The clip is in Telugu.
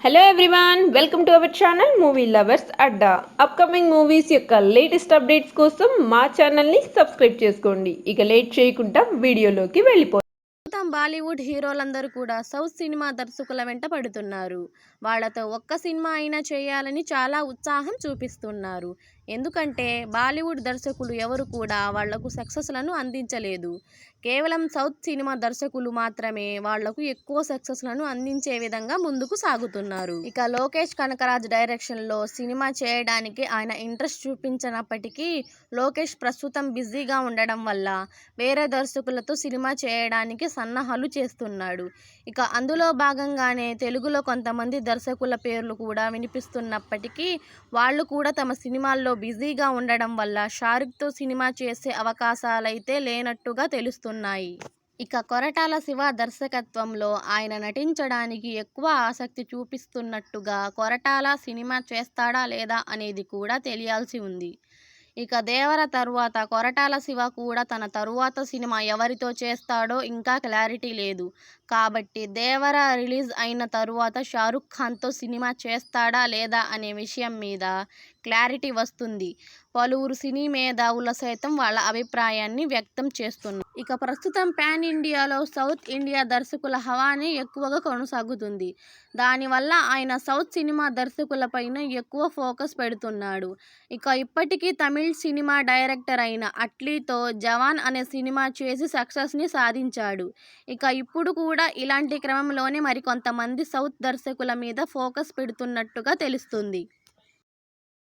Hello everyone, welcome to our channel movie lovers Adda. Upcoming movies యొక్క లేటెస్ట్ అప్డేట్స్ కోసం మా ఛానల్ని సబ్స్క్రైబ్ చేసుకోండి. ఇక లేట్ చేయకుండా వీడియోలోకి వెళ్ళిపోతాం. బాలీవుడ్ హీరోలందరూ కూడా సౌత్ సినిమా దర్శకుల వెంట పడుతున్నారు. వాళ్లతో ఒక్క సినిమా అయినా చేయాలని చాలా ఉత్సాహం చూపిస్తున్నారు. ఎందుకంటే బాలీవుడ్ దర్శకులు ఎవరు కూడా వాళ్లకు సక్సెస్లను అందించలేదు. కేవలం సౌత్ సినిమా దర్శకులు మాత్రమే వాళ్లకు ఎక్కువ సక్సెస్లను అందించే విధంగా ముందుకు సాగుతున్నారు. ఇక లోకేష్ కనకరాజ్ డైరెక్షన్లో సినిమా చేయడానికి ఆయన ఇంట్రెస్ట్ చూపించినప్పటికీ లోకేష్ ప్రస్తుతం బిజీగా ఉండడం వల్ల వేరే దర్శకులతో సినిమా చేయడానికి సన్నాహాలు చేస్తున్నాడు. ఇక అందులో భాగంగానే తెలుగులో కొంతమంది దర్శకుల పేర్లు కూడా వినిపిస్తున్నప్పటికీ వాళ్ళు కూడా తమ సినిమాల్లో బిజీగా ఉండడం వల్ల షారుఖ్తో సినిమా చేసే అవకాశాలైతే లేనట్టుగా తెలుస్తున్నాయి. ఇక కొరటాల శివ దర్శకత్వంలో ఆయన నటించడానికి ఎక్కువ ఆసక్తి చూపిస్తున్నట్టుగా కొరటాల సినిమా చేస్తాడా లేదా అనేది కూడా తెలియాల్సి ఉంది. ఇక దేవర తరువాత కొరటాల శివ కూడా తన తరువాత సినిమా ఎవరితో చేస్తాడో ఇంకా క్లారిటీ లేదు. కాబట్టి దేవర రిలీజ్ అయిన తరువాత షారుఖ్ ఖాన్తో సినిమా చేస్తాడా లేదా అనే విషయం మీద క్లారిటీ వస్తుంది. పలువురు సినీ మేధావులు సైతం వాళ్ళ అభిప్రాయాన్ని వ్యక్తం చేస్తున్నారు. ఇక ప్రస్తుతం పాన్ ఇండియాలో సౌత్ ఇండియా దర్శకుల హవానే ఎక్కువగా కొనసాగుతుంది. దానివల్ల ఆయన సౌత్ సినిమా దర్శకులపైన ఎక్కువ ఫోకస్ పెడుతున్నాడు. ఇక ఇప్పటికీ తమిళ్ సినిమా డైరెక్టర్ అయిన అట్లీతో జవాన్ అనే సినిమా చేసి సక్సెస్ని సాధించాడు. ఇక ఇప్పుడు కూడా ఇలాంటి క్రమంలోనే మరికొంతమంది సౌత్ దర్శకుల మీద ఫోకస్ పెడుతున్నట్టుగా తెలుస్తుంది.